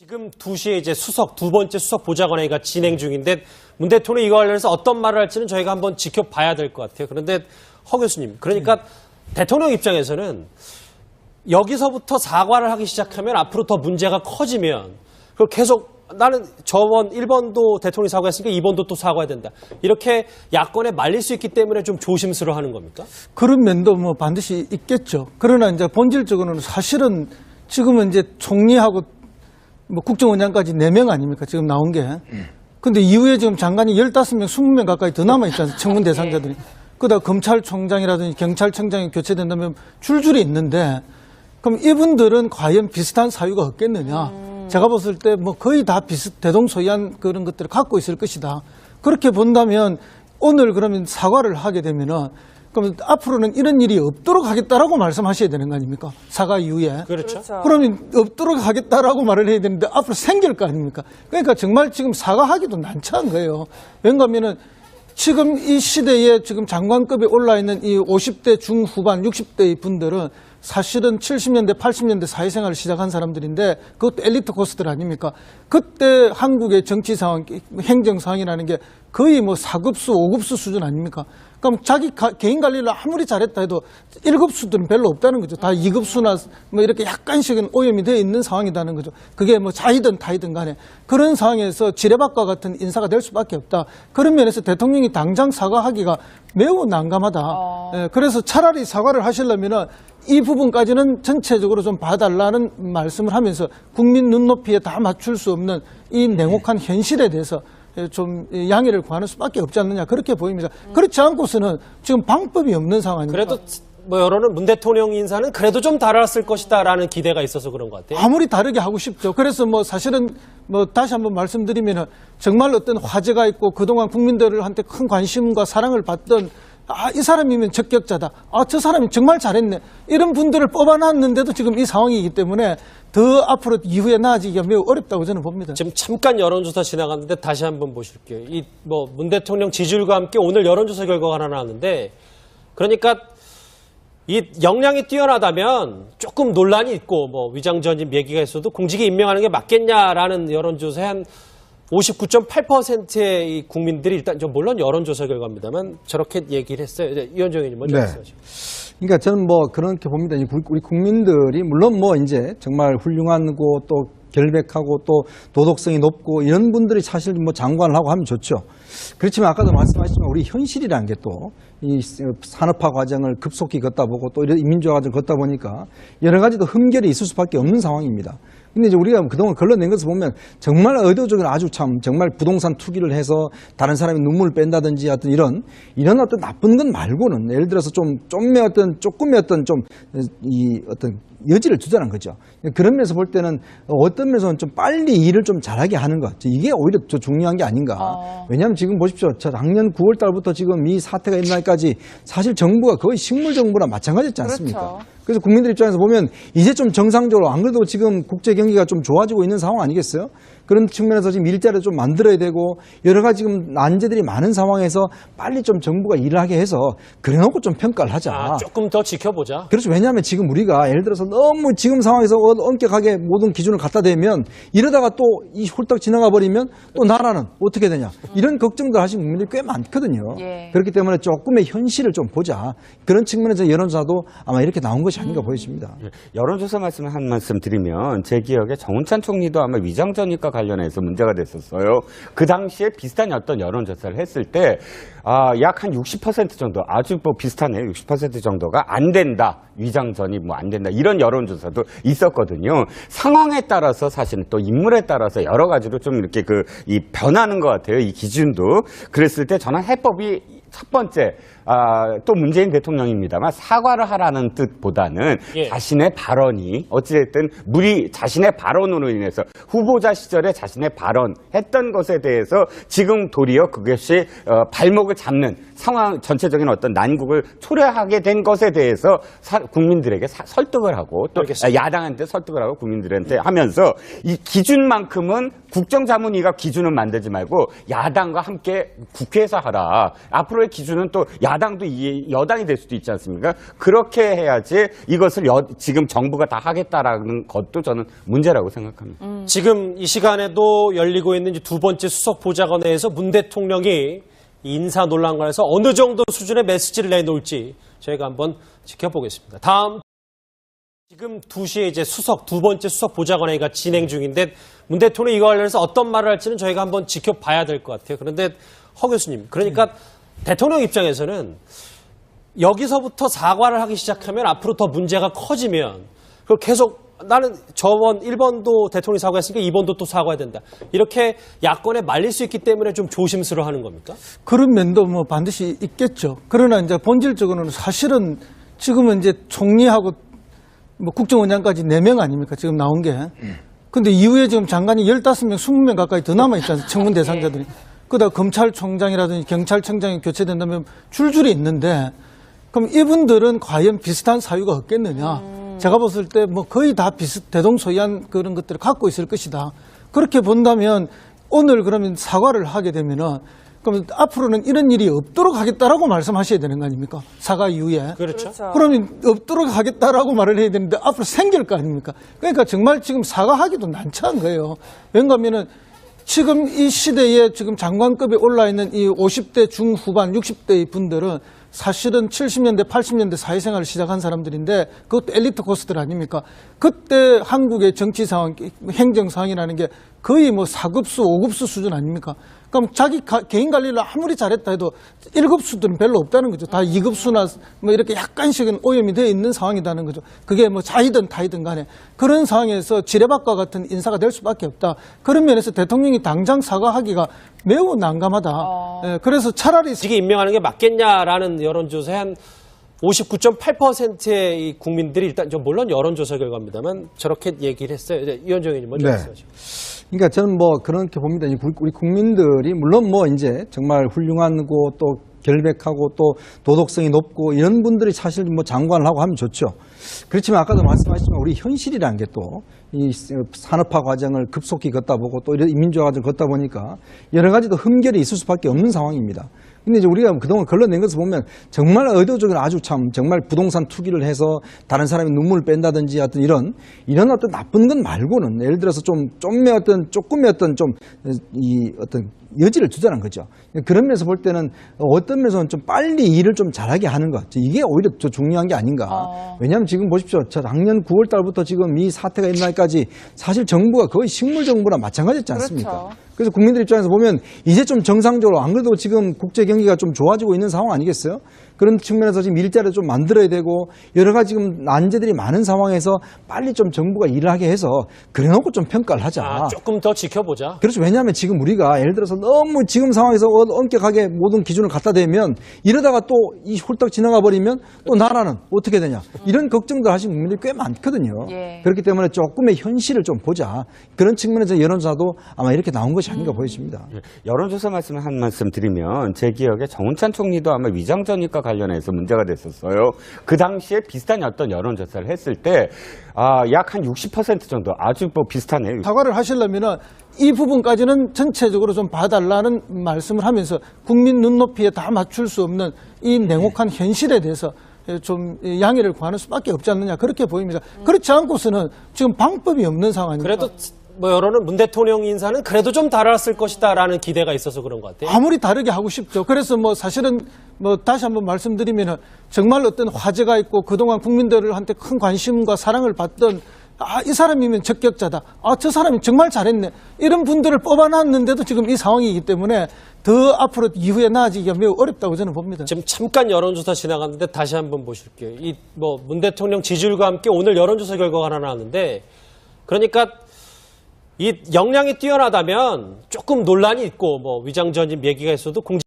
지금 2시에 이제 두 번째 수석 보좌관회의가 진행 중인데 문 대통령이 이거 관련해서 어떤 말을 할지는 저희가 한번 지켜봐야 될 것 같아요. 그런데 허 교수님, 그러니까 대통령 입장에서는 여기서부터 사과를 하기 시작하면 앞으로 더 문제가 커지면 그걸 계속 나는 저번 1번도 대통령이 사과했으니까 2번도 또 사과해야 된다. 이렇게 야권에 말릴 수 있기 때문에 좀 조심스러워하는 겁니까? 그런 면도 뭐 반드시 있겠죠. 그러나 이제 본질적으로는 사실은 지금은 이제 총리하고 뭐 국정원장까지 4명 아닙니까? 지금 나온 게. 근데 이후에 지금 장관이 15명, 20명 가까이 더 남아있잖아요. 청문 대상자들이. 그러다 검찰총장이라든지 경찰청장이 교체된다면 줄줄이 있는데 그럼 이분들은 과연 비슷한 사유가 없겠느냐. 제가 봤을 때 뭐 거의 다 대동소이한 그런 것들을 갖고 있을 것이다. 그렇게 본다면 오늘 그러면 사과를 하게 되면은 그럼 앞으로는 이런 일이 없도록 하겠다라고 말씀하셔야 되는 거 아닙니까? 사과 이후에. 그렇죠. 그러면 없도록 하겠다라고 말을 해야 되는데 앞으로 생길 거 아닙니까? 그러니까 정말 지금 사과하기도 난처한 거예요. 왜냐하면은 지금 이 시대에 지금 장관급에 올라 있는 이 50대 중후반, 60대 분들은 사실은 70년대, 80년대 사회생활을 시작한 사람들인데 그것도 엘리트 코스들 아닙니까? 그때 한국의 정치 상황, 행정 상황이라는 게 거의 뭐 4급수, 5급수 수준 아닙니까? 그럼 자기 개인 관리를 아무리 잘했다 해도 1급수들은 별로 없다는 거죠. 다 2급수나 뭐 이렇게 약간씩은 오염이 되어 있는 상황이라는 거죠. 그게 뭐 자이든 타이든 간에. 그런 상황에서 지뢰밭과 같은 인사가 될 수밖에 없다. 그런 면에서 대통령이 당장 사과하기가 매우 난감하다. 예, 그래서 차라리 사과를 하시려면은 이 부분까지는 전체적으로 좀 봐달라는 말씀을 하면서 국민 눈높이에 다 맞출 수 없는 이 냉혹한 현실에 대해서 좀 양해를 구하는 수밖에 없지 않느냐 그렇게 보입니다. 그렇지 않고서는 지금 방법이 없는 상황입니다. 그래도 뭐 여론은 문 대통령 인사는 그래도 좀 달았을 것이다라는 기대가 있어서 그런 것 같아요. 아무리 다르게 하고 싶죠. 그래서 뭐 사실은 뭐 다시 한번 말씀드리면은 정말 어떤 화제가 있고 그동안 국민들한테 큰 관심과 사랑을 받던 이 사람이면 적격자다. 저 사람이 정말 잘했네. 이런 분들을 뽑아놨는데도 지금 이 상황이기 때문에 더 앞으로 이후에 나아지기가 매우 어렵다고 저는 봅니다. 지금 잠깐 여론조사 지나갔는데 다시 한번 보실게요. 이 뭐 문 대통령 지지율과 함께 오늘 여론조사 결과가 하나 나왔는데 그러니까 이 역량이 뛰어나다면 조금 논란이 있고 뭐 위장전입 얘기가 있어도 공직에 임명하는 게 맞겠냐라는 여론조사에 한 59.8%의 이 국민들이 일단 좀 물론 여론조사 결과입니다만 저렇게 얘기를 했어요. 이현정 의원님 먼저 말씀하시죠. 그러니까 저는 뭐 그렇게 봅니다. 우리 국민들이 물론 뭐 이제 정말 훌륭하고 또 결백하고 또 도덕성이 높고 이런 분들이 사실 뭐 장관을 하고 하면 좋죠. 그렇지만 아까도 말씀하셨지만 우리 현실이라는 게 또 이 산업화 과정을 급속히 걷다 보고 또 이런 민주화 과정을 걷다 보니까 여러 가지도 흠결이 있을 수밖에 없는 상황입니다. 근데 이제 우리가 그동안 걸러낸 것을 보면 정말 의도적으로 아주 참 정말 부동산 투기를 해서 다른 사람이 눈물을 뺀다든지 어떤 이런 어떤 나쁜 것 말고는 예를 들어서 조금의 어떤 여지를 주자는 거죠. 그런 면에서 볼 때는 어떤 면에서는 좀 빨리 일을 좀 잘하게 하는 것. 이게 오히려 더 중요한 게 아닌가. 왜냐하면 지금 보십시오. 작년 9월 달부터 지금 이 사태가 일어날까지 사실 정부가 거의 식물 정부랑 마찬가지였지 않습니까? 그렇죠. 그래서 국민들 입장에서 보면 이제 좀 정상적으로 안 그래도 지금 국제 경기가 좀 좋아지고 있는 상황 아니겠어요? 그런 측면에서 지금 일자리를 좀 만들어야 되고 여러 가지 지금 난제들이 많은 상황에서 빨리 좀 정부가 일을 하게 해서 그래놓고 좀 평가를 하자. 조금 더 지켜보자. 그렇죠. 왜냐하면 지금 우리가 예를 들어서 너무 지금 상황에서 엄격하게 모든 기준을 갖다 대면 이러다가 또 이 홀딱 지나가 버리면 또 나라는 어떻게 되냐. 이런 걱정들 하시는 국민들이 꽤 많거든요. 예. 그렇기 때문에 조금의 현실을 좀 보자. 그런 측면에서 여론조사도 아마 이렇게 나온 것이 아닌가 보여집니다. 여론조사 말씀을 한 말씀 드리면 제 기억에 정운찬 총리도 아마 위장전입과 관련해서 문제가 됐었어요. 그 당시에 비슷한 어떤 여론조사를 했을 때 약 한 60% 정도 아주 뭐 비슷하네요. 60% 정도가 안 된다. 위장전입 뭐 안 된다. 이런 여론조사도 있었거든요. 상황에 따라서 사실은 또 인물에 따라서 여러 가지로 좀 이렇게 이 변하는 것 같아요. 이 기준도. 그랬을 때 저는 해법이 첫 번째, 또 문재인 대통령입니다만 사과를 하라는 뜻보다는 자신의 발언이 어찌됐든 자신의 발언으로 인해서 후보자 시절에 자신의 발언했던 것에 대해서 지금 도리어 그것이 발목을 잡는 상황 전체적인 어떤 난국을 초래하게 된 것에 대해서 국민들에게 설득을 하고 또 야당한테 설득을 하고 국민들한테 하면서 이 기준만큼은 국정자문위가 기준을 만들지 말고 야당과 함께 국회에서 하라. 앞으로 앞으로의 기준은 또 야당도 여당이 될 수도 있지 않습니까? 그렇게 해야지 이것을 지금 정부가 다 하겠다라는 것도 저는 문제라고 생각합니다. 지금 이 시간에도 열리고 있는 이제 두 번째 수석 보좌관회에서 문 대통령이 인사 논란 관해서 어느 정도 수준의 메시지를 내놓을지 저희가 한번 지켜보겠습니다. 다음 지금 2시에 이제 두 번째 수석 보좌관회의가 진행 중인데 문 대통령이 이거 관련해서 어떤 말을 할지는 저희가 한번 지켜봐야 될 것 같아요. 그런데 허 교수님, 그러니까 대통령 입장에서는 여기서부터 사과를 하기 시작하면 앞으로 더 문제가 커지면 그걸 계속 나는 저번 1번도 대통령이 사과했으니까 2번도 또 사과해야 된다. 이렇게 야권에 말릴 수 있기 때문에 좀 조심스러워하는 겁니까? 그런 면도 뭐 반드시 있겠죠. 그러나 이제 본질적으로는 사실은 지금은 이제 총리하고 뭐 국정원장까지 4명 아닙니까? 지금 나온 게. 근데 이후에 지금 장관이 15명, 20명 가까이 더 남아있잖아요. 청문 대상자들이. 그러다 검찰총장이라든지 경찰청장이 교체된다면 줄줄이 있는데 그럼 이분들은 과연 비슷한 사유가 없겠느냐? 제가 봤을 때 뭐 거의 다 대동소이한 그런 것들을 갖고 있을 것이다. 그렇게 본다면 오늘 그러면 사과를 하게 되면은 그럼 앞으로는 이런 일이 없도록 하겠다라고 말씀하셔야 되는 거 아닙니까? 사과 이후에. 그렇죠. 그러면 없도록 하겠다라고 말을 해야 되는데 앞으로 생길 거 아닙니까? 그러니까 정말 지금 사과하기도 난처한 거예요. 왜냐하면은 지금 이 시대에 지금 장관급에 올라 있는 이 50대 중후반, 60대 분들은 사실은 70년대, 80년대 사회생활을 시작한 사람들인데 그것도 엘리트 코스들 아닙니까? 그때 한국의 정치 상황, 행정 상황이라는 게 거의 뭐 4급수, 5급수 수준 아닙니까? 그럼 자기 개인 관리를 아무리 잘했다 해도 1급수들은 별로 없다는 거죠. 다 2급수나 뭐 이렇게 약간씩은 오염이 되어 있는 상황이라는 거죠. 그게 뭐 자이든 타이든 간에. 그런 상황에서 지뢰밭과 같은 인사가 될 수밖에 없다. 그런 면에서 대통령이 당장 사과하기가 매우 난감하다. 예, 그래서 차라리 지금 임명하는 게 맞겠냐라는 여론조사에 한 59.8%의 이 국민들이 일단 물론 여론조사 결과입니다만 저렇게 얘기를 했어요. 이현정 의원님 먼저 말씀하시죠. 그러니까 저는 뭐 그렇게 봅니다. 우리 국민들이 물론 뭐 이제 정말 훌륭하고 또 결백하고 또 도덕성이 높고 이런 분들이 사실 뭐 장관을 하고 하면 좋죠. 그렇지만 아까도 말씀하셨지만 우리 현실이라는 게 또 이 산업화 과정을 급속히 걷다 보고 또 이런 민주화 과정을 걷다 보니까 여러 가지도 흠결이 있을 수밖에 없는 상황입니다. 근데 이제 우리가 그동안 걸러낸 것을 보면 정말 의도적으로 아주 참 정말 부동산 투기를 해서 다른 사람이 눈물을 뺀다든지 어떤 이런 어떤 나쁜 것 말고는 예를 들어서 조금의 어떤 어떤 여지를 주자는 거죠. 그런 면에서 볼 때는 어떤 면에서는 좀 빨리 일을 좀 잘하게 하는 것. 이게 오히려 더 중요한 게 아닌가. 왜냐하면 지금 보십시오. 작년 9월 달부터 지금 이 사태가 일어날까지 사실 정부가 거의 식물 정부랑 마찬가지였지 않습니까? 그렇죠. 그래서 국민들 입장에서 보면 이제 좀 정상적으로 안 그래도 지금 국제 경기가 좀 좋아지고 있는 상황 아니겠어요? 그런 측면에서 지금 일자리를 좀 만들어야 되고 여러 가지 지금 난제들이 많은 상황에서 빨리 좀 정부가 일을 하게 해서 그래놓고 좀 평가를 하자. 조금 더 지켜보자. 그렇죠. 왜냐하면 지금 우리가 예를 들어서 너무 지금 상황에서 엄격하게 모든 기준을 갖다 대면 이러다가 또 이 홀딱 지나가 버리면 또 나라는 어떻게 되냐. 이런 걱정들 하시는 국민들이 꽤 많거든요. 예. 그렇기 때문에 조금의 현실을 좀 보자. 그런 측면에서 여론조사도 아마 이렇게 나온 것이 아닌가 보여집니다. 여론조사 말씀을 한 말씀 드리면 제 기억에 정운찬 총리도 아마 위장전입과 관련해서 문제가 됐었어요. 그 당시에 비슷한 어떤 여론조사를 했을 때 약 한 60% 정도 아주 뭐 비슷하네요. 사과를 하시려면은 이 부분까지는 전체적으로 좀 봐달라는 말씀을 하면서 국민 눈높이에 다 맞출 수 없는 이 냉혹한 현실에 대해서 좀 양해를 구하는 수밖에 없지 않느냐 그렇게 보입니다. 그렇지 않고서는 지금 방법이 없는 상황입니다. 그래도 뭐 여론은 문 대통령 인사는 그래도 좀 달았을 것이다라는 기대가 있어서 그런 것 같아요. 아무리 다르게 하고 싶죠. 그래서 뭐 사실은 뭐 다시 한번 말씀드리면은 정말 어떤 화제가 있고 그동안 국민들한테 큰 관심과 사랑을 받던 이 사람이면 적격자다. 저 사람이 정말 잘했네. 이런 분들을 뽑아놨는데도 지금 이 상황이기 때문에 더 앞으로 이후에 나아지기가 매우 어렵다고 저는 봅니다. 지금 잠깐 여론조사 지나갔는데 다시 한번 보실게요. 이 뭐 문 대통령 지지율과 함께 오늘 여론조사 결과가 하나 나왔는데 그러니까 이 역량이 뛰어나다면 조금 논란이 있고 뭐 위장전입 얘기가 있어도